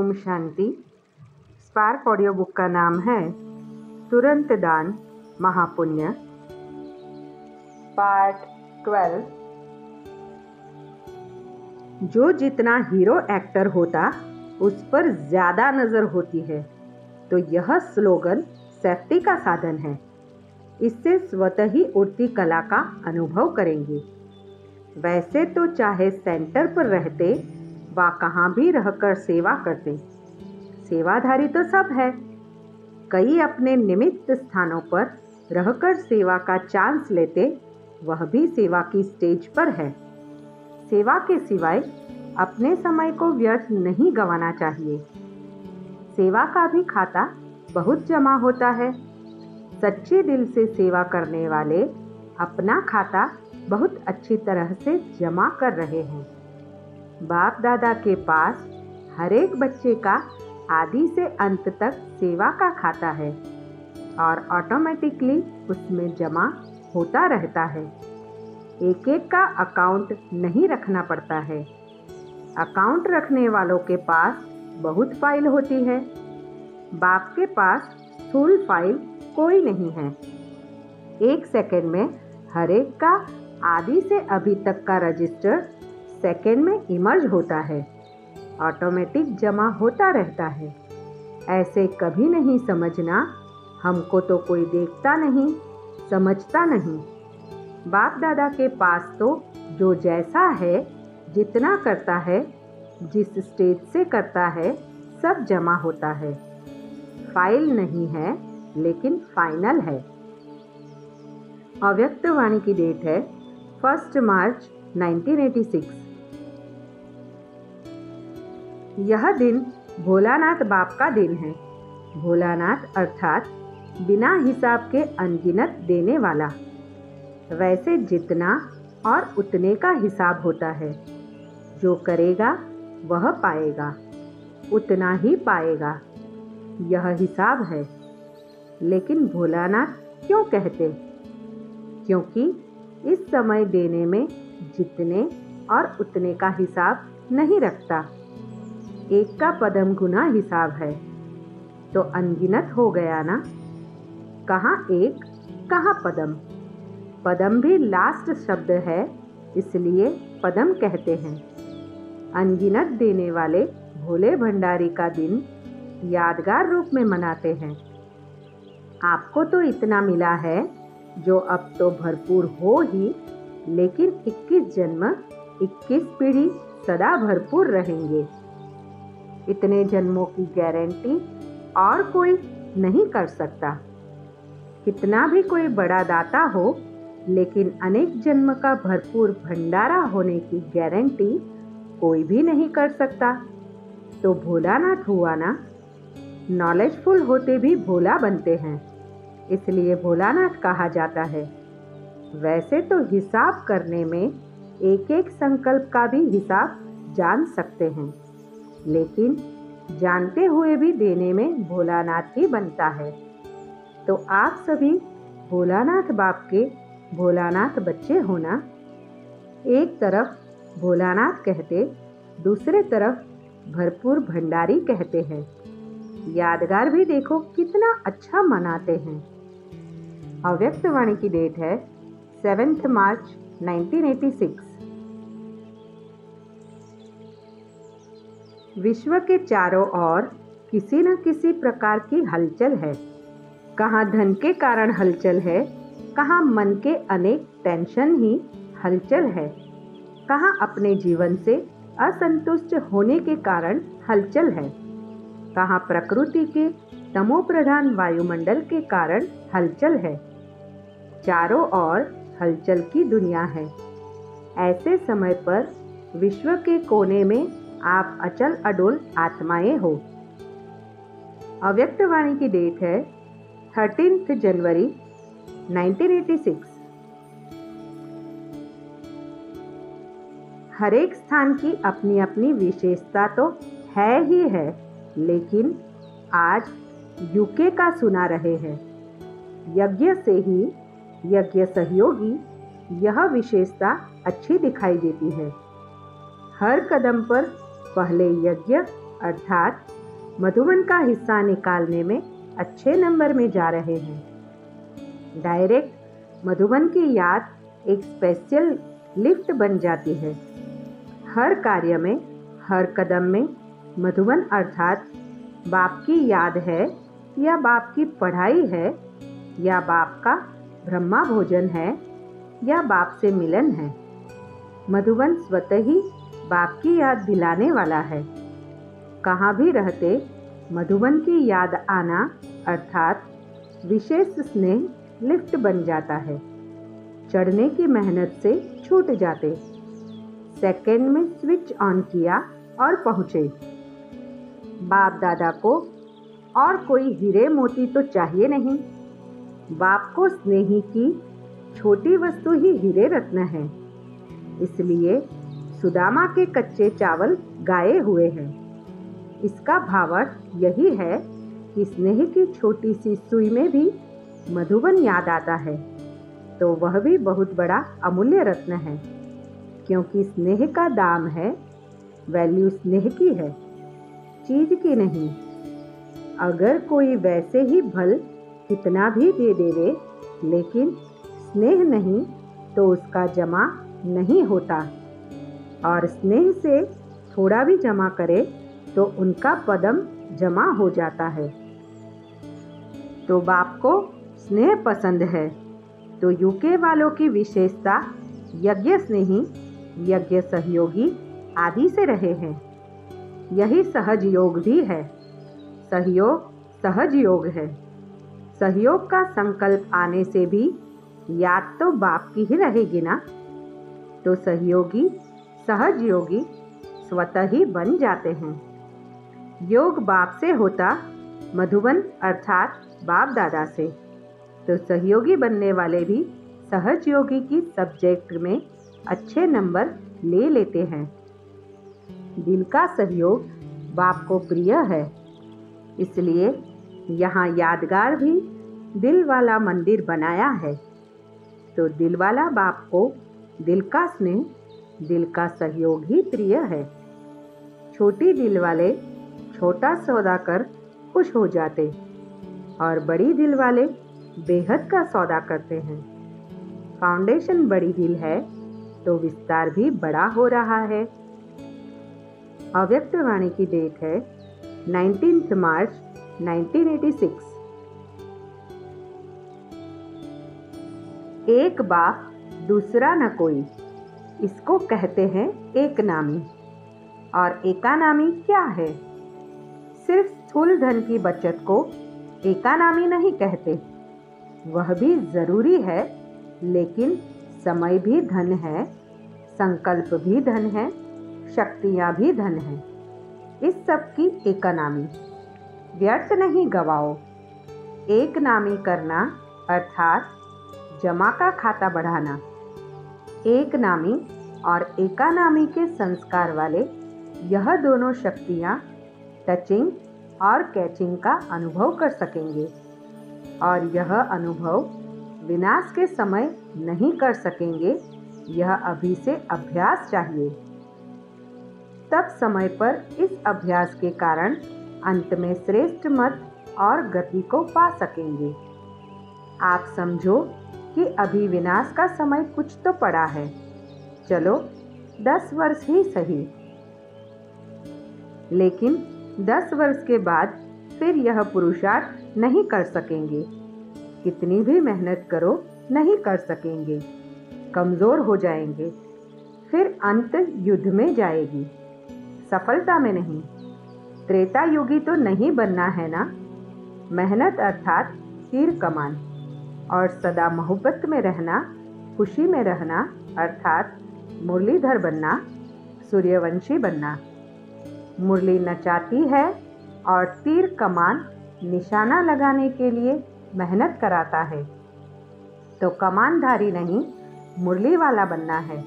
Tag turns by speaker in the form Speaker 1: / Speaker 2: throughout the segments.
Speaker 1: Om Shanti. Spark audio book का नाम है तुरंत दान महापुण्य, पार्ट 12। जो जितना हीरो एक्टर होता उस पर ज़्यादा नज़र होती है, तो यह स्लोगन सेफ्टी का साधन है। इससे स्वतः ही उड़ती कला का अनुभव करेंगे। वैसे तो चाहे सेंटर पर रहते व कहाँ भी रहकर सेवा करते, सेवाधारी तो सब है। कई अपने निमित्त स्थानों पर रहकर सेवा का चांस लेते, वह भी सेवा की स्टेज पर है। सेवा के सिवाय अपने समय को व्यर्थ नहीं गंवाना चाहिए। सेवा का भी खाता बहुत जमा होता है। सच्चे दिल से सेवा करने वाले अपना खाता बहुत अच्छी तरह से जमा कर रहे हैं। बाप दादा के पास हर एक बच्चे का आदि से अंत तक सेवा का खाता है और ऑटोमेटिकली उसमें जमा होता रहता है। एक एक का अकाउंट नहीं रखना पड़ता है। अकाउंट रखने वालों के पास बहुत फाइल होती है। बाप के पास स्थूल फाइल कोई नहीं है। एक सेकंड में हर एक का आदि से अभी तक का रजिस्टर सेकंड में इमर्ज होता है, ऑटोमेटिक जमा होता रहता है। ऐसे कभी नहीं समझना हमको तो कोई देखता नहीं, समझता नहीं। बाप दादा के पास तो जो जैसा है, जितना करता है, जिस स्टेज से करता है, सब जमा होता है। फाइल नहीं है लेकिन फाइनल है। अव्यक्त वाणी की डेट है 1 मार्च 1986। यह दिन भोलानाथ बाप का दिन है। भोलानाथ अर्थात बिना हिसाब के अनगिनत देने वाला। वैसे जितना और उतने का हिसाब होता है। जो करेगा वह पाएगा, उतना ही पाएगा, यह हिसाब है। लेकिन भोलानाथ क्यों कहते? क्योंकि इस समय देने में जितने और उतने का हिसाब नहीं रखता। एक का पदम गुना हिसाब है तो अनगिनत हो गया ना। कहाँ एक, कहाँ पदम। पदम भी लास्ट शब्द है, इसलिए पदम कहते हैं। अनगिनत देने वाले भोले भंडारी का दिन यादगार रूप में मनाते हैं। आपको तो इतना मिला है जो अब तो भरपूर हो ही, लेकिन 21 जन्म 21 पीढ़ी सदा भरपूर रहेंगे। इतने जन्मों की गारंटी और कोई नहीं कर सकता। कितना भी कोई बड़ा दाता हो, लेकिन अनेक जन्म का भरपूर भंडारा होने की गारंटी कोई भी नहीं कर सकता। तो भोलानाथ हुआ ना। नॉलेजफुल होते भी भोला बनते हैं, इसलिए भोलानाथ कहा जाता है। वैसे तो हिसाब करने में एक एक संकल्प का भी हिसाब जान सकते हैं, लेकिन जानते हुए भी देने में भोलानाथ ही बनता है। तो आप सभी भोलानाथ बाप के भोलानाथ बच्चे होना। एक तरफ भोलानाथ कहते, दूसरे तरफ भरपूर भंडारी कहते हैं। यादगार भी देखो कितना अच्छा मनाते हैं। अव्यक्त वाणी की डेट है 7 मार्च 1986। विश्व के चारों ओर किसी न किसी प्रकार की हलचल है। कहाँ धन के कारण हलचल है, कहाँ मन के अनेक टेंशन ही हलचल है, कहाँ अपने जीवन से असंतुष्ट होने के कारण हलचल है, कहाँ प्रकृति के तमोप्रधान वायुमंडल के कारण हलचल है। चारों ओर हलचल की दुनिया है। ऐसे समय पर विश्व के कोने में आप अचल अडोल आत्माएं हो। अव्यक्त वाणी की डेट है 13 जनवरी 1986। हर एक स्थान की अपनी अपनी विशेषता तो है ही है, लेकिन आज यूके का सुना रहे हैं। यज्ञ से ही यज्ञ सहयोगी, यह विशेषता अच्छी दिखाई देती है। हर कदम पर पहले यज्ञ अर्थात मधुबन का हिस्सा निकालने में अच्छे नंबर में जा रहे हैं। डायरेक्ट मधुबन की याद एक स्पेशल लिफ्ट बन जाती है। हर कार्य में, हर कदम में मधुबन अर्थात बाप की याद है, या बाप की पढ़ाई है, या बाप का ब्रह्मा भोजन है, या बाप से मिलन है। मधुबन स्वतः ही बाप की याद दिलाने वाला है। कहाँ भी रहते मधुबन की याद आना अर्थात विशेष स्नेह लिफ्ट बन जाता है। चढ़ने की मेहनत से छूट जाते, सेकंड में स्विच ऑन किया और पहुँचे। बाप दादा को और कोई हीरे मोती तो चाहिए नहीं। बाप को स्नेही की छोटी वस्तु ही हीरे रत्न है। इसलिए सुदामा के कच्चे चावल गाये हुए हैं। इसका भावार्थ यही है कि स्नेह की छोटी सी सुई में भी मधुबन याद आता है, तो वह भी बहुत बड़ा अमूल्य रत्न है। क्योंकि स्नेह का दाम है, वैल्यू स्नेह की है, चीज की नहीं। अगर कोई वैसे ही भल कितना भी दे देवे, लेकिन स्नेह नहीं तो उसका जमा नहीं होता। और स्नेह से थोड़ा भी जमा करे तो उनका पदम जमा हो जाता है। तो बाप को स्नेह पसंद है, तो यूके वालों की विशेषता यज्ञ स्नेही, यज्ञ सहयोगी आदि से रहे हैं। यही सहज योग भी है। सहयोग सहज योग है। सहयोग का संकल्प आने से भी याद तो बाप की ही रहेगी ना। तो सहयोगी सहज योगी स्वतः ही बन जाते हैं। योग बाप से होता, मधुबन अर्थात बाप दादा से। तो सहयोगी बनने वाले भी सहज योगी की सब्जेक्ट में अच्छे नंबर ले लेते हैं। दिल का सहयोग बाप को प्रिय है, इसलिए यहाँ यादगार भी दिल वाला मंदिर बनाया है। तो दिल वाला बाप को दिल का स्नेह, दिल का सहयोग ही प्रिय है। छोटी दिल वाले छोटा सौदा कर खुश हो जाते, और बड़ी दिल वाले बेहद का सौदा करते हैं। फाउंडेशन बड़ी दिल है तो विस्तार भी बड़ा हो रहा है। अव्यक्त वाणी की डेट है 19 मार्च 1986। एक बाप दूसरा न कोई, इसको कहते हैं एक नामी। और एकानामी क्या है? सिर्फ स्थूल धन की बचत को एकानामी नहीं कहते। वह भी जरूरी है, लेकिन समय भी धन है, संकल्प भी धन है, शक्तियाँ भी धन है। इस सब की एकानामी। व्यर्थ नहीं गवाओ। एक नामी करना अर्थात जमा का खाता बढ़ाना। एक नामी और एकानामी के संस्कार वाले यह दोनों शक्तियाँ टचिंग और कैचिंग का अनुभव कर सकेंगे, और यह अनुभव विनाश के समय नहीं कर सकेंगे। यह अभी से अभ्यास चाहिए। तब समय पर इस अभ्यास के कारण अंत में श्रेष्ठ मत और गति को पा सकेंगे। आप समझो कि अभी विनाश का समय कुछ तो पड़ा है। चलो 10 वर्ष ही सही, लेकिन 10 वर्ष के बाद फिर यह पुरुषार्थ नहीं कर सकेंगे। कितनी भी मेहनत करो नहीं कर सकेंगे, कमज़ोर हो जाएंगे। फिर अंत युद्ध में जाएगी, सफलता में नहीं। त्रेता युगी तो नहीं बनना है ना। मेहनत अर्थात तीर कमान, और सदा मोहब्बत में रहना, खुशी में रहना अर्थात मुरलीधर बनना, सूर्यवंशी बनना। मुरली नचाती है और तीर कमान निशाना लगाने के लिए मेहनत कराता है। तो कमानधारी नहीं, मुरली वाला बनना है।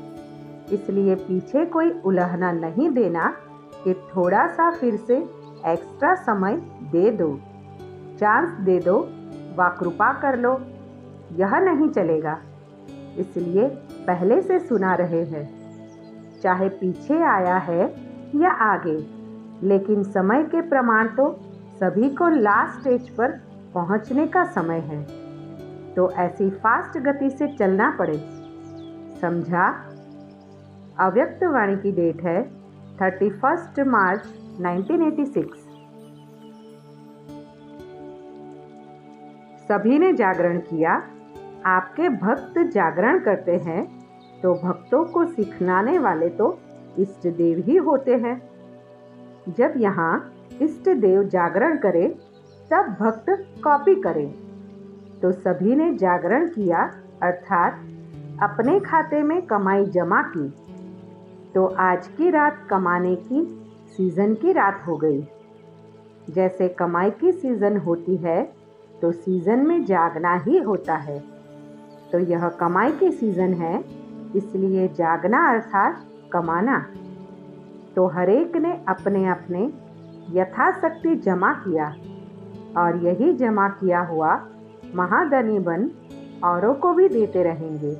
Speaker 1: इसलिए पीछे कोई उलहना नहीं देना कि थोड़ा सा फिर से एक्स्ट्रा समय दे दो, चांस दे दो, वा कृपा कर लो। यह नहीं चलेगा। इसलिए पहले से सुना रहे हैं, चाहे पीछे आया है या आगे, लेकिन समय के प्रमाण तो सभी को लास्ट स्टेज पर पहुंचने का समय है, तो ऐसी फास्ट गति से चलना पड़े। समझा? अव्यक्त वाणी की डेट है 31 मार्च 1986। सभी ने जागरण किया। आपके भक्त जागरण करते हैं तो भक्तों को सिखलाने वाले तो इष्ट देव ही होते हैं। जब यहाँ इष्ट देव जागरण करे तब भक्त कॉपी करे। तो सभी ने जागरण किया अर्थात अपने खाते में कमाई जमा की। तो आज की रात कमाने की सीजन की रात हो गई। जैसे कमाई की सीजन होती है तो सीजन में जागना ही होता है। तो यह कमाई की सीजन है, इसलिए जागना अर्थात कमाना। तो हर एक ने अपने अपने यथाशक्ति जमा किया और यही जमा किया हुआ महाधनी बन औरों को भी देते रहेंगे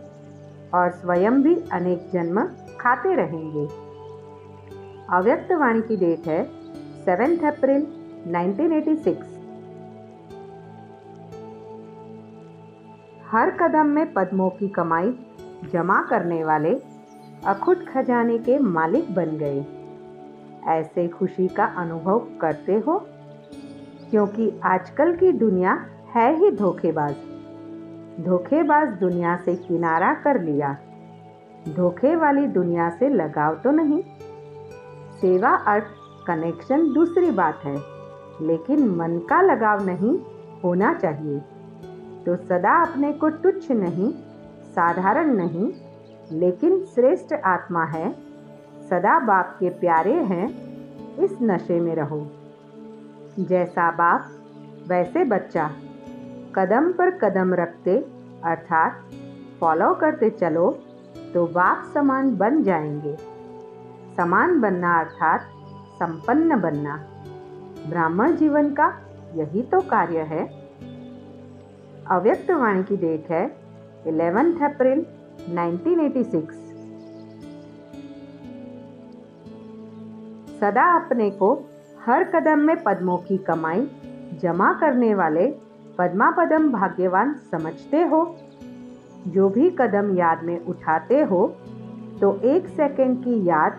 Speaker 1: और स्वयं भी अनेक जन्म खाते रहेंगे। अव्यक्त वाणी की डेट है 7 अप्रैल 1986। हर कदम में पद्मों की कमाई जमा करने वाले अखुट खजाने के मालिक बन गए। ऐसे खुशी का अनुभव करते हो? क्योंकि आजकल की दुनिया है ही धोखेबाज। धोखेबाज दुनिया से किनारा कर लिया। धोखे वाली दुनिया से लगाव तो नहीं। सेवा अर्थ कनेक्शन दूसरी बात है, लेकिन मन का लगाव नहीं होना चाहिए। तो सदा अपने को तुच्छ नहीं, साधारण नहीं, लेकिन श्रेष्ठ आत्मा है, सदा बाप के प्यारे हैं, इस नशे में रहो। जैसा बाप वैसे बच्चा, कदम पर कदम रखते अर्थात फॉलो करते चलो तो बाप समान बन जाएंगे। समान बनना अर्थात संपन्न बनना। ब्राह्मण जीवन का यही तो कार्य है। अव्यक्त वाणी की डेट है 11 अप्रैल 1986। सदा अपने को हर कदम में पद्मों की कमाई जमा करने वाले पद्मापदम भाग्यवान समझते हो। जो भी कदम याद में उठाते हो तो 1 सेकंड की याद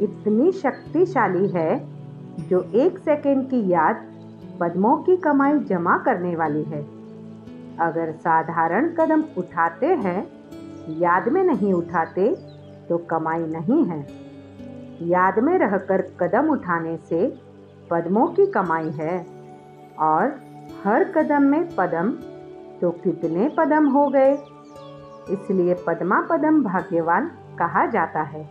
Speaker 1: इतनी शक्तिशाली है, जो 1 सेकंड की याद पद्मों की कमाई जमा करने वाली है। अगर साधारण कदम उठाते हैं, याद में नहीं उठाते तो कमाई नहीं है। याद में रहकर कदम उठाने से पद्मों की कमाई है। और हर कदम में पदम, तो कितने पदम हो गए। इसलिए पद्मापदम भाग्यवान कहा जाता है।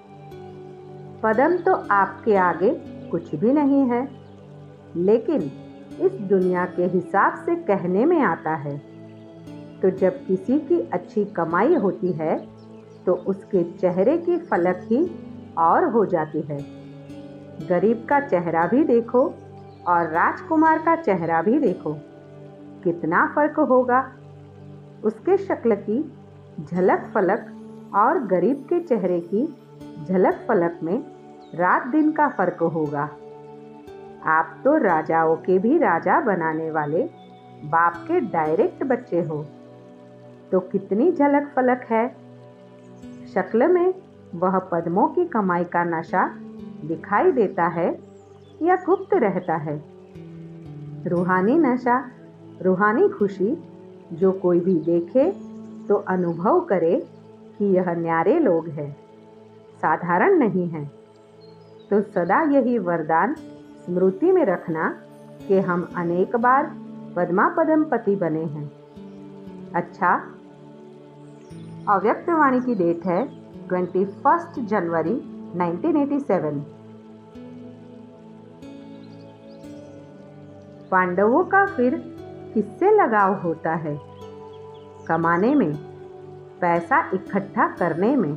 Speaker 1: पदम तो आपके आगे कुछ भी नहीं है, लेकिन इस दुनिया के हिसाब से कहने में आता है। तो जब किसी की अच्छी कमाई होती है तो उसके चेहरे की फलक ही और हो जाती है। गरीब का चेहरा भी देखो और राजकुमार का चेहरा भी देखो, कितना फर्क होगा। उसके शक्ल की झलक फलक और गरीब के चेहरे की झलक फलक में रात दिन का फर्क होगा। आप तो राजाओं के भी राजा बनाने वाले बाप के डायरेक्ट बच्चे हो, तो कितनी झलक फलक है। शक्ल में वह पद्मों की कमाई का नशा दिखाई देता है या गुप्त रहता है। रूहानी नशा, रूहानी खुशी जो कोई भी देखे तो अनुभव करे कि यह न्यारे लोग हैं, साधारण नहीं हैं। तो सदा यही वरदान स्मृति में रखना कि हम अनेक बार पद्मापदम पति बने हैं। अच्छा, अव्यक्त वाणी की डेट है 21 जनवरी 1987। पांडवों का फिर किससे लगाव होता है? कमाने में, पैसा इकट्ठा करने में।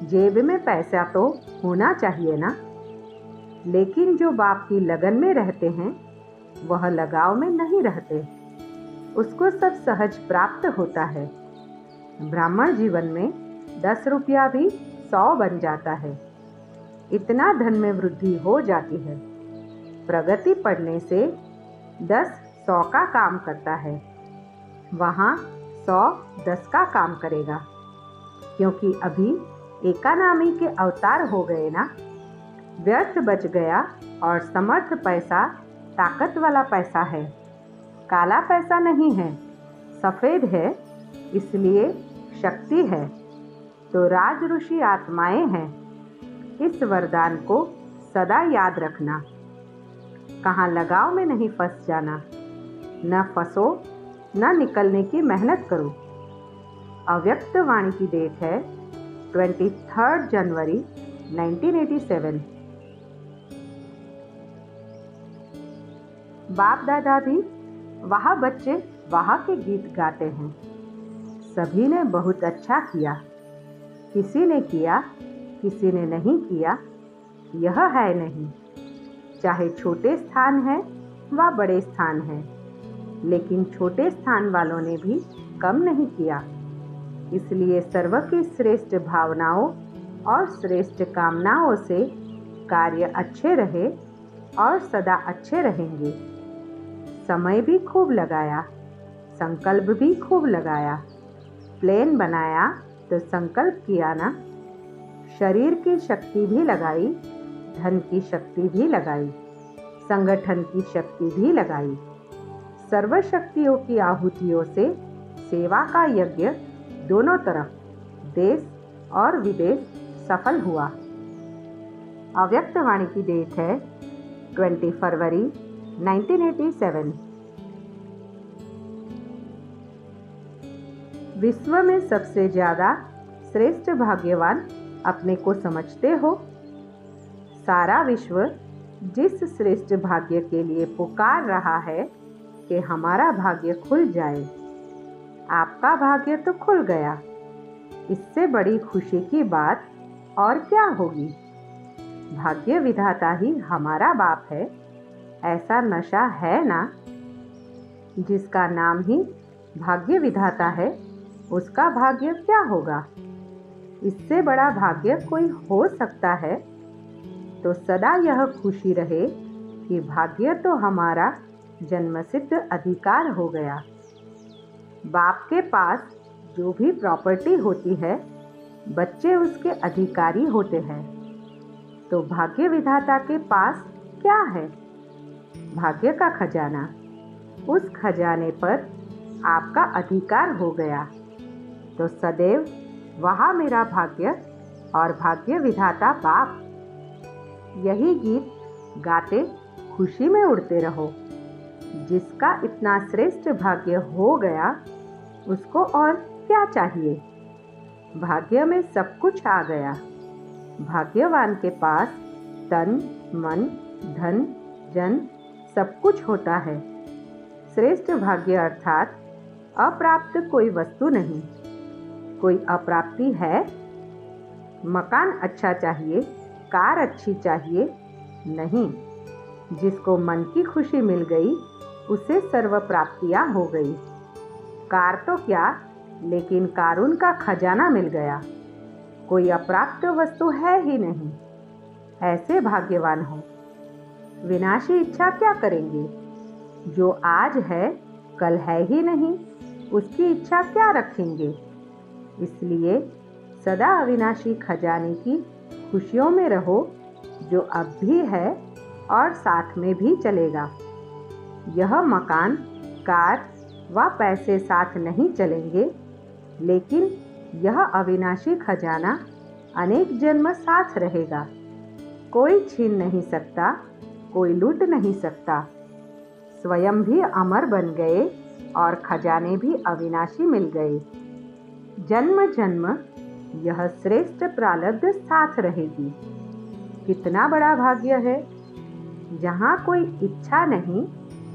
Speaker 1: जेब में पैसा तो होना चाहिए ना। लेकिन जो बाप की लगन में रहते हैं वह लगाव में नहीं रहते, उसको सब सहज प्राप्त होता है। ब्राह्मण जीवन में 10 रुपया भी 100 बन जाता है। इतना धन में वृद्धि हो जाती है। प्रगति पढ़ने से 10 100 का काम करता है, वहाँ 100 10 का काम करेगा, क्योंकि अभी एकानामी के अवतार हो गए ना। व्यर्थ बच गया और समर्थ पैसा ताकत वाला पैसा है, काला पैसा नहीं है, सफ़ेद है, इसलिए शक्ति है। तो राज ऋषि आत्माएं हैं। इस वरदान को सदा याद रखना, कहाँ लगाव में नहीं फंस जाना, न फंसो न निकलने की मेहनत करो। अव्यक्त वाणी की डेट है 23 जनवरी 1987। बाप दादा भी वहाँ बच्चे वहाँ के गीत गाते हैं। सभी ने बहुत अच्छा किया, किसी ने किया किसी ने नहीं किया, यह है नहीं। चाहे छोटे स्थान है व बड़े स्थान है, लेकिन छोटे स्थान वालों ने भी कम नहीं किया। इसलिए सर्व की श्रेष्ठ भावनाओं और श्रेष्ठ कामनाओं से कार्य अच्छे रहे और सदा अच्छे रहेंगे। समय भी खूब लगाया, संकल्प भी खूब लगाया। प्लेन बनाया तो संकल्प किया ना। शरीर की शक्ति भी लगाई, धन की शक्ति भी लगाई, संगठन की शक्ति भी लगाई। सर्व शक्तियों की आहुतियों से सेवा का यज्ञ दोनों तरफ, देश और विदेश सफल हुआ। अव्यक्त वाणी की डेट है 20 फरवरी 1987। विश्व में सबसे ज़्यादा श्रेष्ठ भाग्यवान अपने को समझते हो? सारा विश्व जिस श्रेष्ठ भाग्य के लिए पुकार रहा है कि हमारा भाग्य खुल जाए, आपका भाग्य तो खुल गया। इससे बड़ी खुशी की बात और क्या होगी? भाग्य विधाता ही हमारा बाप है, ऐसा नशा है ना। जिसका नाम ही भाग्य विधाता है, उसका भाग्य क्या होगा? इससे बड़ा भाग्य कोई हो सकता है? तो सदा यह खुशी रहे कि भाग्य तो हमारा जन्मसिद्ध अधिकार हो गया। बाप के पास जो भी प्रॉपर्टी होती है, बच्चे उसके अधिकारी होते हैं। तो भाग्य विधाता के पास क्या है? भाग्य का खजाना। उस खजाने पर आपका अधिकार हो गया। तो सदैव वहाँ मेरा भाग्य और भाग्य विधाता बाप। यही गीत गाते खुशी में उड़ते रहो। जिसका इतना श्रेष्ठ भाग्य हो गया, उसको और क्या चाहिए? भाग्य में सब कुछ आ गया। भाग्यवान के पास तन मन धन जन सब कुछ होता है। श्रेष्ठ भाग्य अर्थात अप्राप्त कोई वस्तु नहीं। कोई अप्राप्ति है? मकान अच्छा चाहिए, कार अच्छी चाहिए? नहीं। जिसको मन की खुशी मिल गई, उसे सर्व प्राप्तियां हो गई। कार तो क्या, लेकिन कारून का खजाना मिल गया। कोई अप्राप्त वस्तु है ही नहीं। ऐसे भाग्यवान हो। विनाशी इच्छा क्या करेंगे? जो आज है कल है ही नहीं, उसकी इच्छा क्या रखेंगे? इसलिए सदा अविनाशी खजाने की खुशियों में रहो, जो अब भी है और साथ में भी चलेगा। यह मकान, कार व पैसे साथ नहीं चलेंगे, लेकिन यह अविनाशी खजाना अनेक जन्म साथ रहेगा। कोई छीन नहीं सकता, कोई लूट नहीं सकता। स्वयं भी अमर बन गए और खजाने भी अविनाशी मिल गए। जन्म जन्म यह श्रेष्ठ प्रारब्ध साथ रहेगी। कितना बड़ा भाग्य है। जहाँ कोई इच्छा नहीं,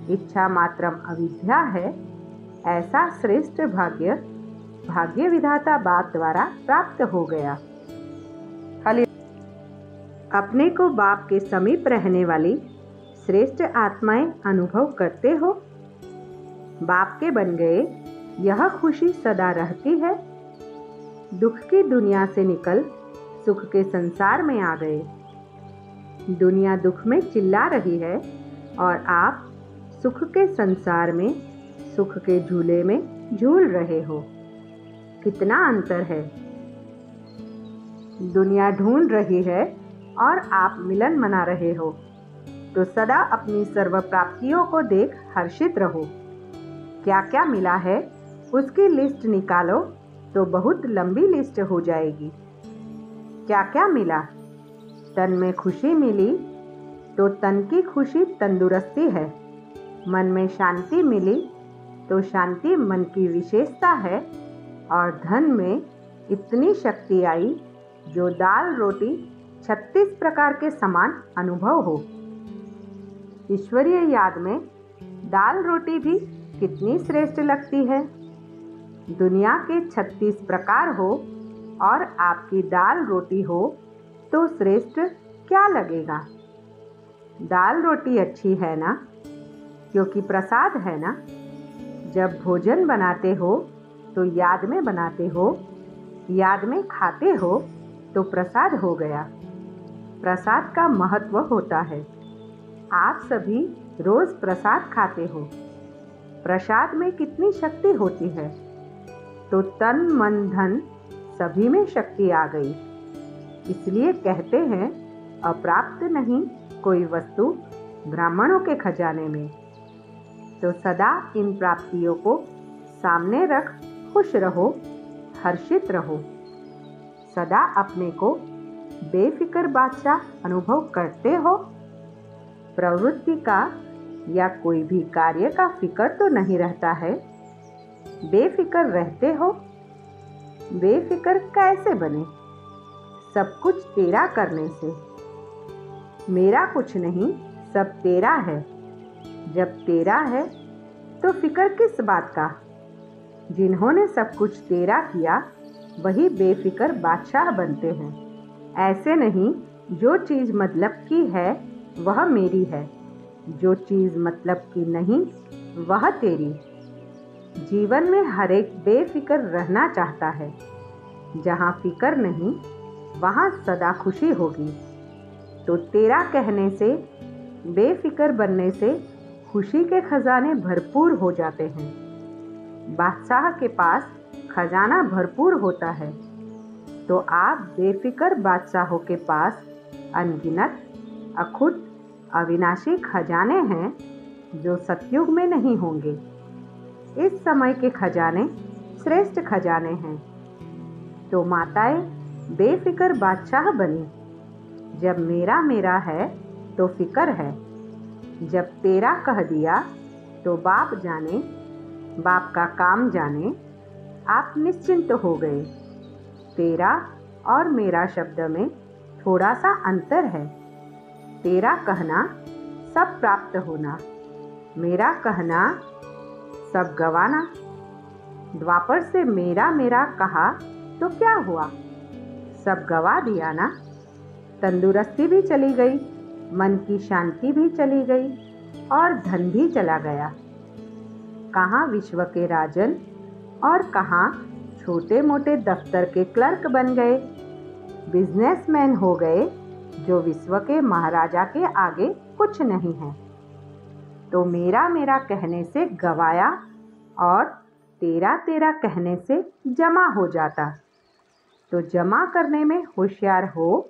Speaker 1: इच्छा मात्रम अविद्या है, ऐसा श्रेष्ठ भाग्य भाग्य विधाता बाप द्वारा प्राप्त हो गया। अपने को बाप के समीप रहने वाली श्रेष्ठ आत्माएं अनुभव करते हो? बाप के बन गए, यह खुशी सदा रहती है। दुख की दुनिया से निकल सुख के संसार में आ गए। दुनिया दुख में चिल्ला रही है, और आप सुख के संसार में सुख के झूले में झूल रहे हो। कितना अंतर है। दुनिया ढूंढ रही है और आप मिलन मना रहे हो। तो सदा अपनी सर्व प्राप्तियों को देख हर्षित रहो। क्या क्या मिला है उसकी लिस्ट निकालो तो बहुत लंबी लिस्ट हो जाएगी। क्या क्या मिला? तन में खुशी मिली तो तन की खुशी तंदुरुस्ती है। मन में शांति मिली तो शांति मन की विशेषता है। और धन में इतनी शक्ति आई जो दाल रोटी 36 प्रकार के समान अनुभव हो। ईश्वरीय याद में दाल रोटी भी कितनी श्रेष्ठ लगती है। दुनिया के 36 प्रकार हो और आपकी दाल रोटी हो तो श्रेष्ठ क्या लगेगा? दाल रोटी अच्छी है ना, क्योंकि प्रसाद है ना। जब भोजन बनाते हो तो याद में बनाते हो, याद में खाते हो तो प्रसाद हो गया। प्रसाद का महत्व होता है। आप सभी रोज प्रसाद खाते हो। प्रसाद में कितनी शक्ति होती है। तो तन मन धन सभी में शक्ति आ गई। इसलिए कहते हैं अप्राप्त नहीं कोई वस्तु ब्राह्मणों के खजाने में। तो सदा इन प्राप्तियों को सामने रख खुश रहो, हर्षित रहो। सदा अपने को बेफिक्र बादशाह अनुभव करते हो। प्रवृत्ति का या कोई भी कार्य का फिक्र तो नहीं रहता है। बेफिक्र रहते हो। बेफिक्र कैसे बने? सब कुछ तेरा करने से। मेरा कुछ नहीं, सब तेरा है। जब तेरा है तो फिक्र किस बात का? जिन्होंने सब कुछ तेरा किया वही बेफिक्र बादशाह बनते हैं। ऐसे नहीं जो चीज़ मतलब की है वह मेरी है, जो चीज़ मतलब की नहीं वह तेरी। जीवन में हर एक बेफिक्र रहना चाहता है। जहाँ फिक्र नहीं वहाँ सदा खुशी होगी। तो तेरा कहने से, बेफिक्र बनने से खुशी के खजाने भरपूर हो जाते हैं। बादशाह के पास खजाना भरपूर होता है। तो आप बेफिक्र बादशाहों के पास अनगिनत अखुट अविनाशी खजाने हैं जो सतयुग में नहीं होंगे। इस समय के खजाने श्रेष्ठ खजाने हैं। तो माताएं बेफिक्र बादशाह बनी। जब मेरा मेरा है तो फिक्र है। जब तेरा कह दिया तो बाप जाने, बाप का काम जाने। आप निश्चिंत हो गए। तेरा और मेरा शब्द में थोड़ा सा अंतर है। तेरा कहना सब प्राप्त होना, मेरा कहना सब गवाना। द्वापर से मेरा मेरा कहा तो क्या हुआ? सब गवा दिया ना। तंदुरुस्ती भी चली गई, मन की शांति भी चली गई और धन भी चला गया। कहाँ विश्व के राजन और कहाँ छोटे मोटे दफ्तर के क्लर्क बन गए। बिजनेसमैन हो गए जो विश्व के महाराजा के आगे कुछ नहीं है। तो मेरा मेरा कहने से गवाया और तेरा तेरा कहने से जमा हो जाता। तो जमा करने में होशियार हो।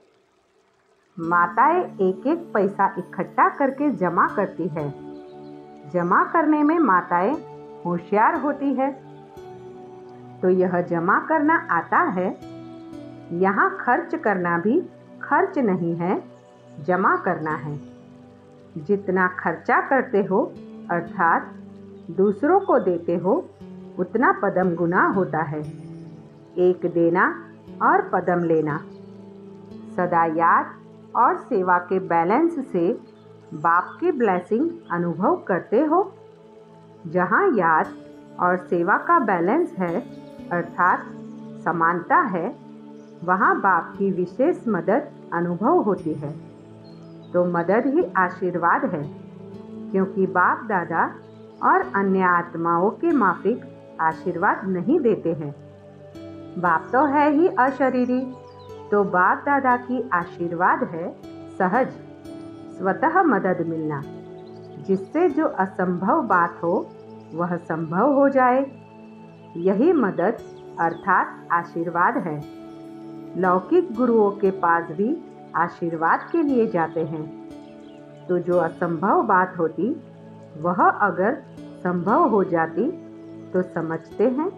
Speaker 1: माताएं एक एक पैसा इकट्ठा करके जमा करती है। जमा करने में माताएं होशियार होती है। तो यह जमा करना आता है। यहाँ खर्च करना भी खर्च नहीं है, जमा करना है। जितना खर्चा करते हो अर्थात दूसरों को देते हो उतना पदम गुना होता है। एक देना और पदम लेना। सदा याद और सेवा के बैलेंस से बाप की ब्लेसिंग अनुभव करते हो। जहाँ याद और सेवा का बैलेंस है अर्थात समानता है, वहाँ बाप की विशेष मदद अनुभव होती है। तो मदद ही आशीर्वाद है, क्योंकि बाप दादा और अन्य आत्माओं के माफिक आशीर्वाद नहीं देते हैं। बाप तो है ही अशरीरी, तो बाप दादा की आशीर्वाद है सहज, स्वतः मदद मिलना। जिससे जो असंभव बात हो वह संभव हो जाए। यही मदद अर्थात आशीर्वाद है। लौकिक गुरुओं के पास भी आशीर्वाद के लिए जाते हैं, तो जो असंभव बात होती वह अगर संभव हो जाती तो समझते हैं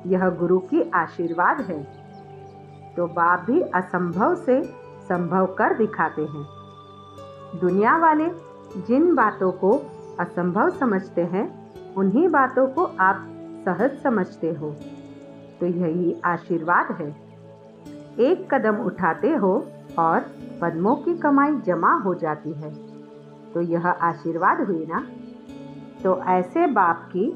Speaker 1: यह गुरु की आशीर्वाद है। तो बाप भी असंभव से संभव कर दिखाते हैं। दुनिया वाले जिन बातों को असंभव समझते हैं उन्हीं बातों को आप सहज समझते हो, तो यही आशीर्वाद है। एक कदम उठाते हो और पद्मों की कमाई जमा हो जाती है, तो यह आशीर्वाद हुई ना। तो ऐसे बाप की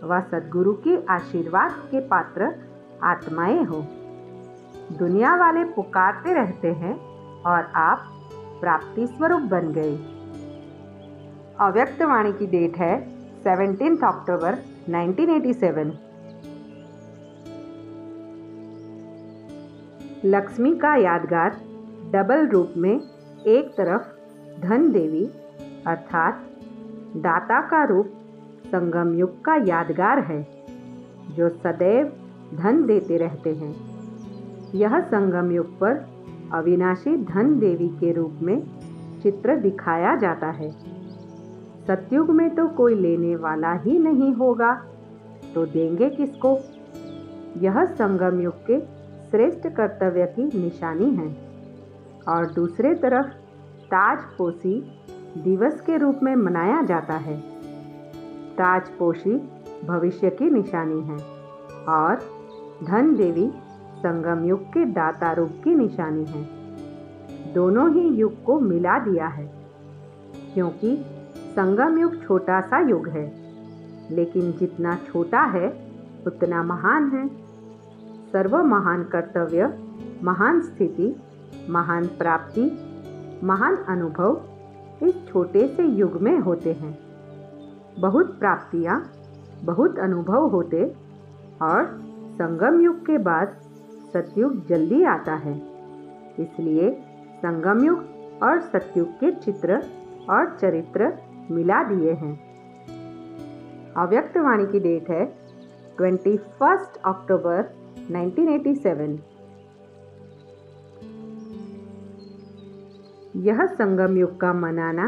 Speaker 1: व सद्गुरु की आशीर्वाद के पात्र आत्माएं हो। दुनिया वाले पुकारते रहते हैं और आप प्राप्ति स्वरूप बन गए। अव्यक्त वाणी की डेट है 17 अक्टूबर 1987। लक्ष्मी का यादगार डबल रूप में एक तरफ धन देवी अर्थात दाता का रूप संगम युग का यादगार है, जो सदैव धन देते रहते हैं। यह संगम युग पर अविनाशी धन देवी के रूप में चित्र दिखाया जाता है। सतयुग में तो कोई लेने वाला ही नहीं होगा, तो देंगे किसको। यह संगम युग के श्रेष्ठ कर्तव्य की निशानी है। और दूसरे तरफ ताजपोशी दिवस के रूप में मनाया जाता है। ताजपोशी भविष्य की निशानी है और धन देवी संगम युग के दाता रूप की निशानी है। दोनों ही युग को मिला दिया है, क्योंकि संगम युग छोटा सा युग है, लेकिन जितना छोटा है उतना महान है। सर्व महान कर्तव्य, महान स्थिति, महान प्राप्ति, महान अनुभव इस छोटे से युग में होते हैं। बहुत प्राप्तियां, बहुत अनुभव होते और संगम युग के बाद सतयुग जल्दी आता है। इसलिए संगम युग और सतयुग के चित्र और चरित्र मिला दिए हैं। अव्यक्त वाणी की डेट है 21 अक्टूबर 1987। यह संगम युग का मनाना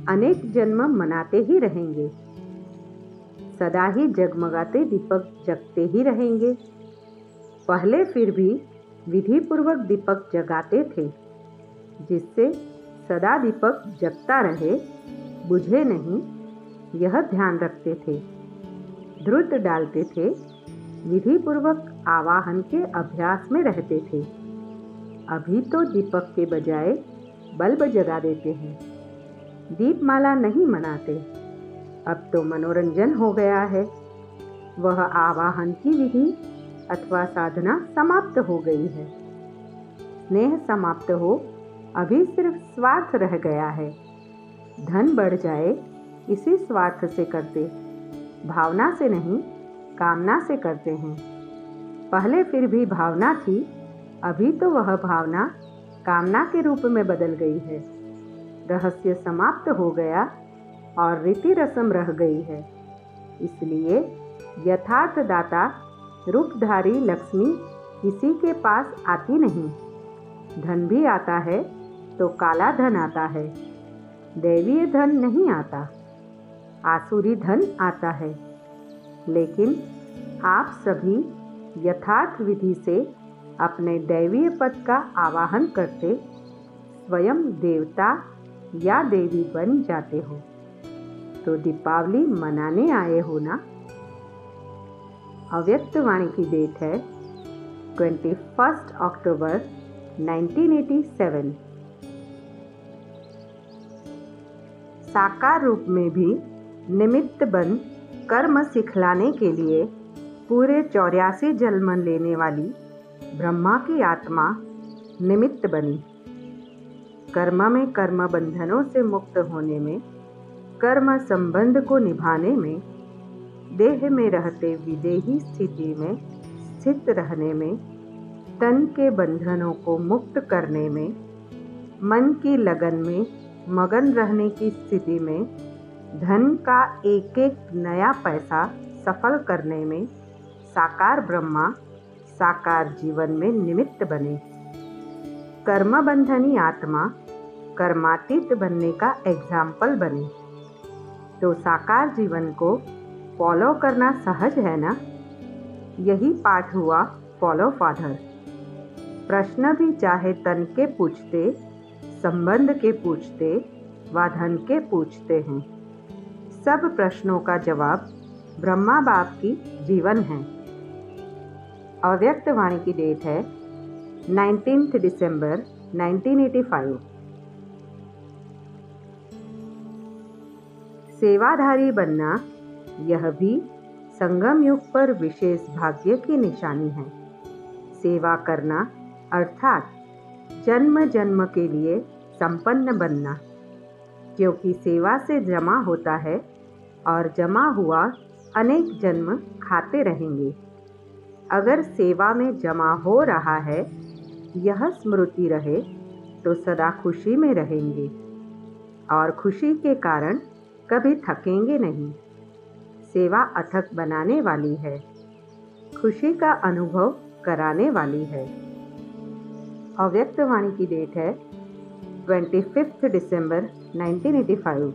Speaker 1: अनेक जन्म मनाते ही रहेंगे। सदा ही जगमगाते दीपक जगते ही रहेंगे। पहले फिर भी विधि पूर्वक दीपक जगाते थे, जिससे सदा दीपक जगता रहे, बुझे नहीं, यह ध्यान रखते थे। ध्रुत डालते थे, विधि पूर्वक आवाहन के अभ्यास में रहते थे। अभी तो दीपक के बजाय बल्ब जगा देते हैं, दीपमाला नहीं मनाते। अब तो मनोरंजन हो गया है। वह आवाहन की विधि अथवा साधना समाप्त हो गई है। स्नेह समाप्त हो, अभी सिर्फ स्वार्थ रह गया है। धन बढ़ जाए इसी स्वार्थ से करते, भावना से नहीं, कामना से करते हैं। पहले फिर भी भावना थी, अभी तो वह भावना कामना के रूप में बदल गई है। रहस्य समाप्त हो गया और रीति रस्म रह गई है। इसलिए यथार्थ दाता रूपधारी लक्ष्मी किसी के पास आती नहीं। धन भी आता है तो काला धन आता है, दैवीय धन नहीं आता। आसुरी धन आता है। लेकिन आप सभी यथार्थ विधि से अपने दैवीय पद का आवाहन करते स्वयं देवता या देवी बन जाते हो। तो दीपावली मनाने आए हो ना। अव्यक्त वाणी की डेट है 21 अक्टूबर 1987। साकार रूप में भी निमित्त बन कर्म सिखलाने के लिए पूरे 84 जन्म लेने वाली ब्रह्मा की आत्मा निमित्त बनी। कर्म में कर्म बंधनों से मुक्त होने में, कर्म संबंध को निभाने में, देह में रहते विदेही स्थिति में स्थित रहने में, तन के बंधनों को मुक्त करने में, मन की लगन में मगन रहने की स्थिति में, धन का एक एक नया पैसा सफल करने में साकार ब्रह्मा साकार जीवन में निमित्त बने। कर्म बंधनी आत्मा कर्मातीत बनने का एग्जाम्पल बने। तो साकार जीवन को फॉलो करना सहज है ना। यही पाठ हुआ फॉलो फादर। प्रश्न भी चाहे तन के पूछते, संबंध के पूछते व धन के पूछते हैं। सब प्रश्नों का जवाब ब्रह्मा बाप की जीवन है। अव्यक्त वाणी की डेट है 19 दिसंबर 1985। सेवाधारी बनना यह भी संगम युग पर विशेष भाग्य की निशानी है। सेवा करना अर्थात जन्म जन्म के लिए संपन्न बनना, क्योंकि सेवा से जमा होता है और जमा हुआ अनेक जन्म खाते रहेंगे। अगर सेवा में जमा हो रहा है यह स्मृति रहे तो सदा खुशी में रहेंगे और खुशी के कारण कभी थकेंगे नहीं। सेवा अथक बनाने वाली है, खुशी का अनुभव कराने वाली है। अव्यक्त वाणी की डेट है 25 दिसंबर 1985।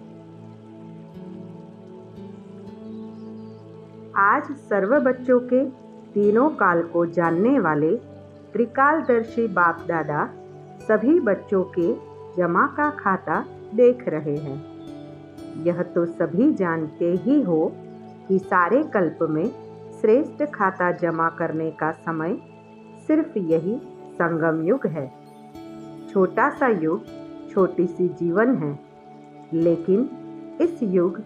Speaker 1: आज सर्व बच्चों के तीनों काल को जानने वाले त्रिकालदर्शी बाप दादा सभी बच्चों के जमा का खाता देख रहे हैं। यह तो सभी जानते ही हो कि सारे कल्प में श्रेष्ठ खाता जमा करने का समय सिर्फ यही संगम युग है। छोटा सा युग, छोटी सी जीवन है, लेकिन इस युग,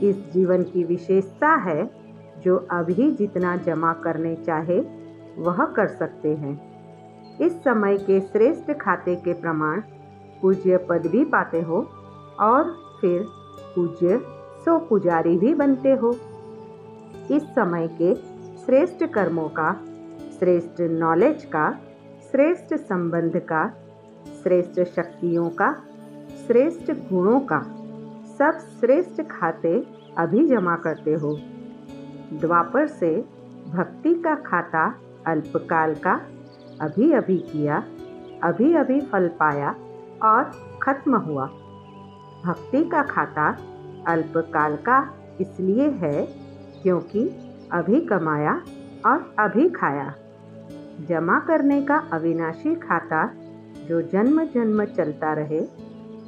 Speaker 1: इस जीवन की विशेषता है जो अभी जितना जमा करने चाहे वह कर सकते हैं। इस समय के श्रेष्ठ खाते के प्रमाण पूज्य पद भी पाते हो और फिर पूज्य सो पुजारी भी बनते हो। इस समय के श्रेष्ठ कर्मों का, श्रेष्ठ नॉलेज का, श्रेष्ठ संबंध का, श्रेष्ठ शक्तियों का, श्रेष्ठ गुणों का सब श्रेष्ठ खाते अभी जमा करते हो। द्वापर से भक्ति का खाता अल्पकाल का अभी अभी किया, अभी अभी फल पाया और खत्म हुआ। भक्ति का खाता अल्पकाल का इसलिए है क्योंकि अभी कमाया और अभी खाया। जमा करने का अविनाशी खाता जो जन्म जन्म चलता रहे,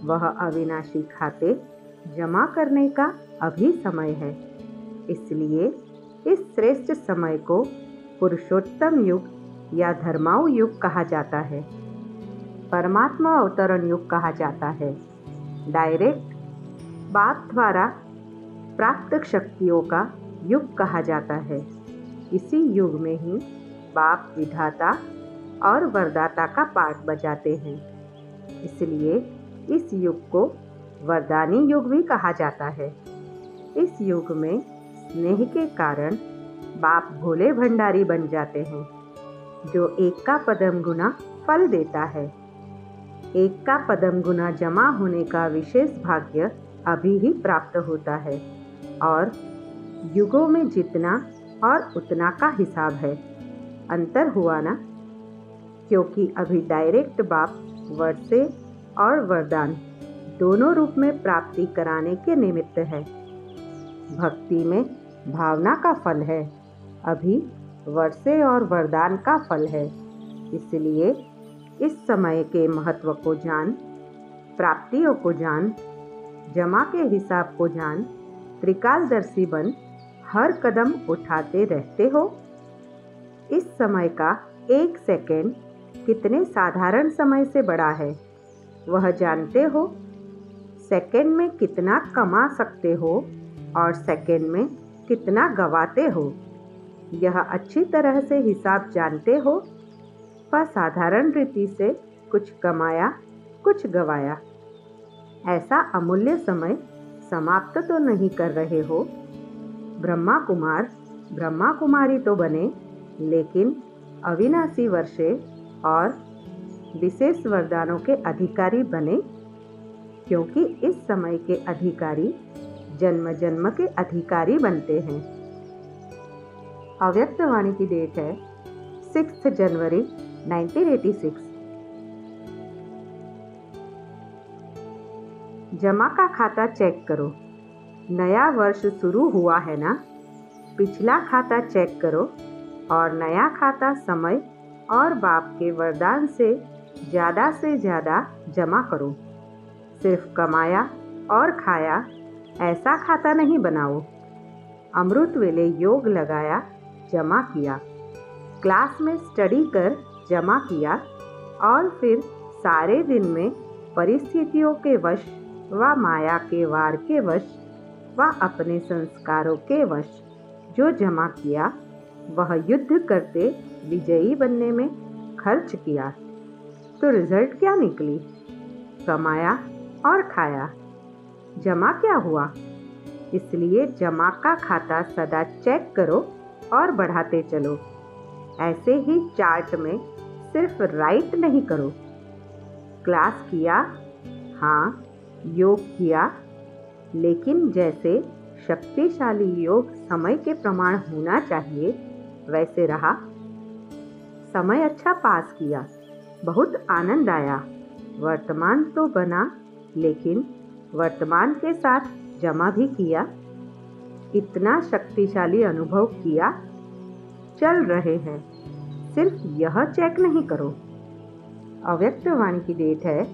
Speaker 1: वह अविनाशी खाते जमा करने का अभी समय है। इसलिए इस श्रेष्ठ समय को पुरुषोत्तम युग या धर्माऊ युग कहा जाता है। परमात्मा अवतरण युग कहा जाता है। डायरेक्ट बाप द्वारा प्राप्त शक्तियों का युग कहा जाता है। इसी युग में ही बाप विधाता और वरदाता का पाठ बजाते हैं। इसलिए इस युग को वरदानी युग भी कहा जाता है। इस युग में स्नेह के कारण बाप भोले भंडारी बन जाते हैं, जो एक का पदम गुना फल देता है। एक का पदम गुना जमा होने का विशेष भाग्य अभी ही प्राप्त होता है और युगों में जितना और उतना का हिसाब है। अंतर हुआ ना, क्योंकि अभी डायरेक्ट बाप वर्षे और वरदान दोनों रूप में प्राप्ति कराने के निमित्त है। भक्ति में भावना का फल है, अभी वर्षे और वरदान का फल है। इसलिए इस समय के महत्व को जान, प्राप्तियों को जान, जमा के हिसाब को जान, त्रिकालदर्शी बन हर कदम उठाते रहते हो। इस समय का एक सेकंड कितने साधारण समय से बड़ा है वह जानते हो। सेकंड में कितना कमा सकते हो और सेकंड में कितना गवाते हो, यह अच्छी तरह से हिसाब जानते हो। वह साधारण रीति से कुछ कमाया, कुछ गवाया। ऐसा अमूल्य समय समाप्त तो नहीं कर रहे हो। ब्रह्मा कुमार, ब्रह्मा कुमारी तो बने, लेकिन अविनाशी वर्षे और विशेष वरदानों के अधिकारी बने, क्योंकि इस समय के अधिकारी जन्म जन्म के अधिकारी बनते हैं। अव्यक्त वाणी की डेट है 6 जनवरी 1986। जमा का खाता चेक करो। नया वर्ष शुरू हुआ है ना? पिछला खाता चेक करो और नया खाता समय और बाप के वरदान से ज़्यादा जमा करो। सिर्फ कमाया और खाया ऐसा खाता नहीं बनाओ। अमृत वेले योग लगाया, जमा किया, क्लास में स्टडी कर जमा किया और फिर सारे दिन में परिस्थितियों के वश व माया के वार के वश व अपने संस्कारों के वश जो जमा किया वह युद्ध करते विजयी बनने में खर्च किया तो रिजल्ट क्या निकली? कमाया और खाया, जमा क्या हुआ? इसलिए जमा का खाता सदा चेक करो और बढ़ाते चलो। ऐसे ही चार्ट में सिर्फ राइट नहीं करो। क्लास किया, हाँ, योग किया, लेकिन जैसे शक्तिशाली योग समय के प्रमाण होना चाहिए वैसे रहा। समय अच्छा पास किया, बहुत आनंद आया। वर्तमान तो बना, लेकिन वर्तमान के साथ जमा भी किया। इतना शक्तिशाली अनुभव किया। चल रहे हैं, सिर्फ यह चेक नहीं करो। अव्यक्त वाणी की डेट है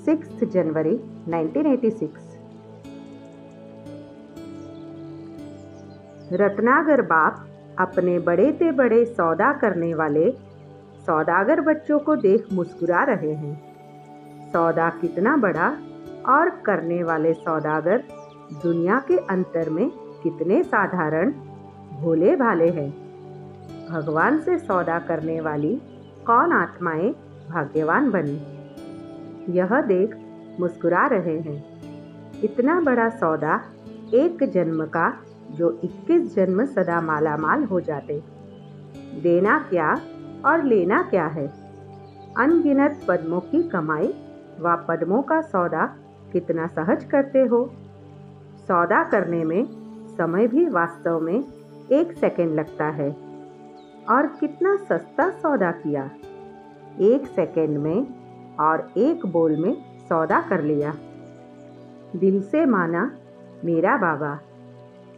Speaker 1: 6 जनवरी 1986। रत्नागर बाप अपने बड़े से बड़े सौदा करने वाले सौदागर बच्चों को देख मुस्कुरा रहे हैं। सौदा कितना बड़ा और करने वाले सौदागर दुनिया के अंतर में कितने साधारण भोले भाले हैं। भगवान से सौदा करने वाली कौन आत्माएं भाग्यवान बनी। यह देख मुस्कुरा रहे हैं। इतना बड़ा सौदा एक जन्म का जो 21 जन्म सदा मालामाल हो जाते। देना क्या और लेना क्या है? अनगिनत पद्मों की कमाई व पद्मों का सौदा कितना सहज करते हो। सौदा करने में समय भी वास्तव में 1 सेकंड लगता है। और कितना सस्ता सौदा किया। 1 सेकंड में और 1 बोल में सौदा कर लिया। दिल से माना मेरा बाबा।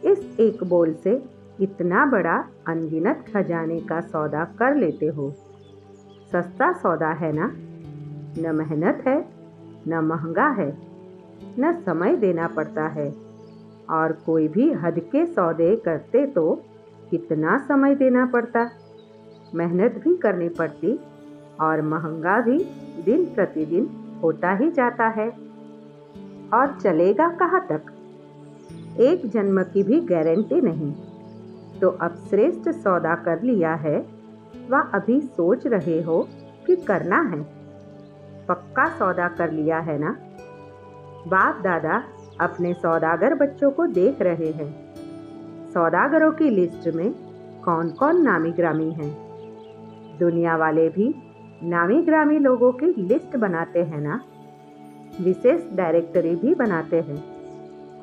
Speaker 1: इस 1 बोल से इतना बड़ा अनगिनत खजाने का सौदा कर लेते हो। सस्ता सौदा है ना? न मेहनत है, न महंगा है, न समय देना पड़ता है। और कोई भी हद के सौदे करते तो कितना समय देना पड़ता, मेहनत भी करनी पड़ती और महंगा भी दिन प्रतिदिन होता ही जाता है। और चलेगा कहाँ तक? 1 जन्म की भी गारंटी नहीं। तो अब श्रेष्ठ सौदा कर लिया है व अभी सोच रहे हो कि करना है। पक्का सौदा कर लिया है ना? बाप दादा अपने सौदागर बच्चों को देख रहे हैं। सौदागरों की लिस्ट में कौन कौन नामी ग्रामी हैं? दुनिया वाले भी नामी ग्रामी लोगों की लिस्ट बनाते हैं ना? विशेष डायरेक्टरी भी बनाते हैं।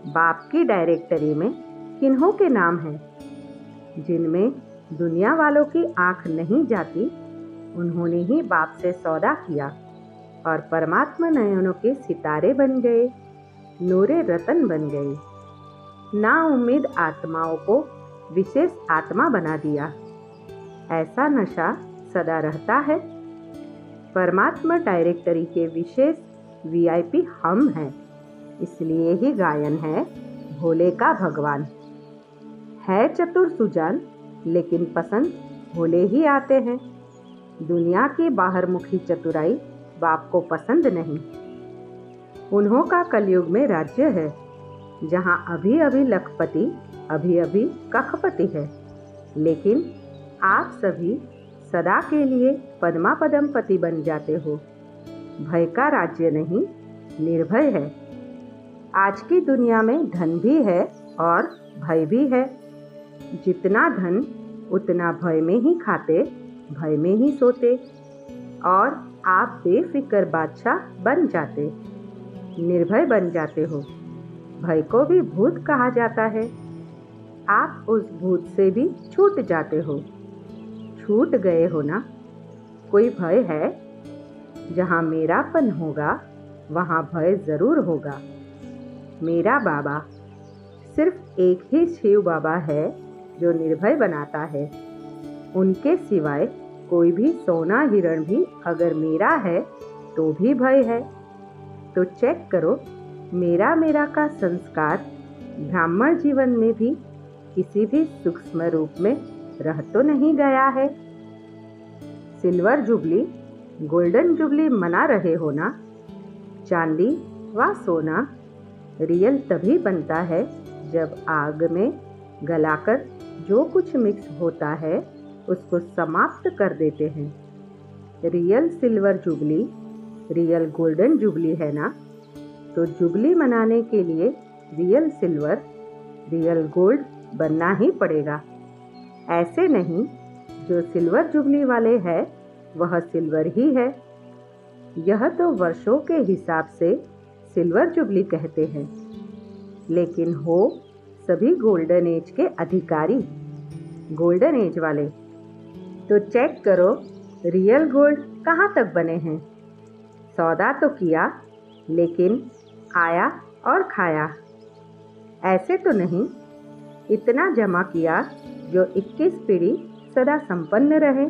Speaker 1: बाप की डायरेक्टरी में किन्हों के नाम हैं? जिनमें दुनिया वालों की आंख नहीं जाती, उन्होंने ही बाप से सौदा किया और परमात्मा नयनों के सितारे बन गए, नूरे रतन बन गए। ना उम्मीद आत्माओं को विशेष आत्मा बना दिया। ऐसा नशा सदा रहता है। परमात्मा डायरेक्टरी के विशेष VIP हम हैं। इसलिए ही गायन है भोले का भगवान। है चतुर सुजान, लेकिन पसंद भोले ही आते हैं। दुनिया की बाहरमुखी चतुराई बाप को पसंद नहीं। उन्हों का कलयुग में राज्य है, जहाँ अभी अभी लखपति, अभी अभी कखपति है। लेकिन आप सभी सदा के लिए पद्मापदम पति बन जाते हो। भय का राज्य नहीं, निर्भय है। आज की दुनिया में धन भी है और भय भी है। जितना धन उतना भय में ही खाते, भय में ही सोते और आप बेफिक्र बादशाह बन जाते, निर्भय बन जाते हो। भय को भी भूत कहा जाता है। आप उस भूत से भी छूट जाते हो, छूट गए हो ना। कोई भय है? जहाँ मेरापन होगा वहाँ भय जरूर होगा। मेरा बाबा, सिर्फ एक ही शिव बाबा है जो निर्भय बनाता है। उनके सिवाय कोई भी सोना हिरण भी अगर मेरा है तो भी भय है। तो चेक करो, मेरा मेरा का संस्कार ब्राह्मण जीवन में भी किसी भी सूक्ष्म रूप में रह तो नहीं गया है। सिल्वर जुबली, गोल्डन जुबली मना रहे हो ना। चांदी व सोना रियल तभी बनता है जब आग में गलाकर जो कुछ मिक्स होता है उसको समाप्त कर देते हैं। Real silver jubilee real golden jubilee है ना। तो जुबली मनाने के लिए रियल सिल्वर रियल गोल्ड बनना ही पड़ेगा। ऐसे नहीं, जो सिल्वर जुबली वाले है वह सिल्वर ही है। यह तो वर्षों के हिसाब से सिल्वर जुबली कहते हैं, लेकिन हो सभी गोल्डन एज के अधिकारी, गोल्डन एज वाले। तो चेक करो, रियल गोल्ड कहाँ तक बने हैं। सौदा तो किया, लेकिन आया और खाया। ऐसे तो नहीं, इतना जमा किया जो 21 पीढ़ी सदा संपन्न रहे।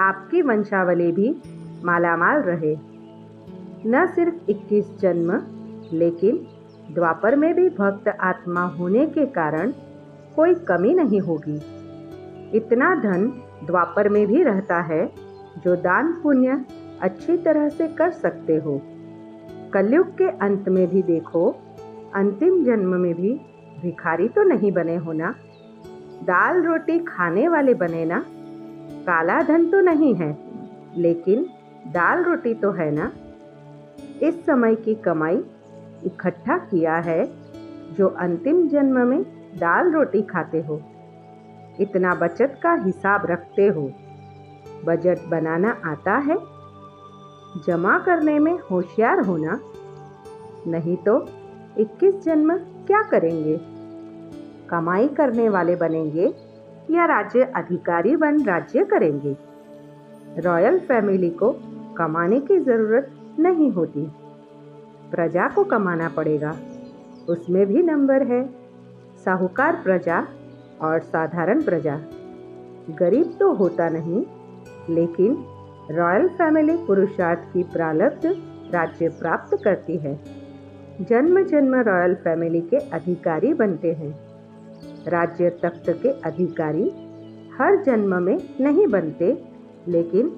Speaker 1: आपकी वंशावली भी मालामाल रहे। न सिर्फ 21 जन्म, लेकिन द्वापर में भी भक्त आत्मा होने के कारण कोई कमी नहीं होगी। इतना धन द्वापर में भी रहता है जो दान पुण्य अच्छी तरह से कर सकते हो। कलयुग के अंत में भी देखो, अंतिम जन्म में भी भिखारी तो नहीं बने हो ना। दाल रोटी खाने वाले बने ना। काला धन तो नहीं है, लेकिन दाल रोटी तो है ना। इस समय की कमाई इकट्ठा किया है जो अंतिम जन्म में दाल रोटी खाते हो। इतना बचत का हिसाब रखते हो। बजट बनाना आता है। जमा करने में होशियार होना, नहीं तो 21 जन्म क्या करेंगे। कमाई करने वाले बनेंगे या राज्य अधिकारी बन राज्य करेंगे। रॉयल फैमिली को कमाने की जरूरत नहीं होती, प्रजा को कमाना पड़ेगा। उसमें भी नंबर है, साहूकार प्रजा और साधारण प्रजा। गरीब तो होता नहीं, लेकिन रॉयल फैमिली पुरुषार्थ की प्रारब्ध राज्य प्राप्त करती है। जन्म जन्म रॉयल फैमिली के अधिकारी बनते हैं। राज्य तख्त के अधिकारी हर जन्म में नहीं बनते, लेकिन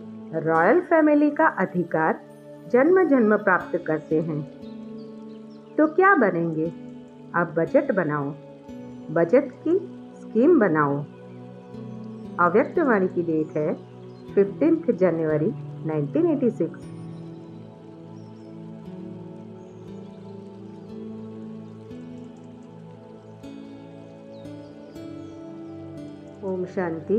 Speaker 1: रॉयल फैमिली का अधिकार जन्म जन्म प्राप्त करते हैं। तो क्या बनेंगे? अब बजट बनाओ, बजट की स्कीम बनाओ। अव्यक्तवाणी की डेट है 15 जनवरी 1986। ओम शांति।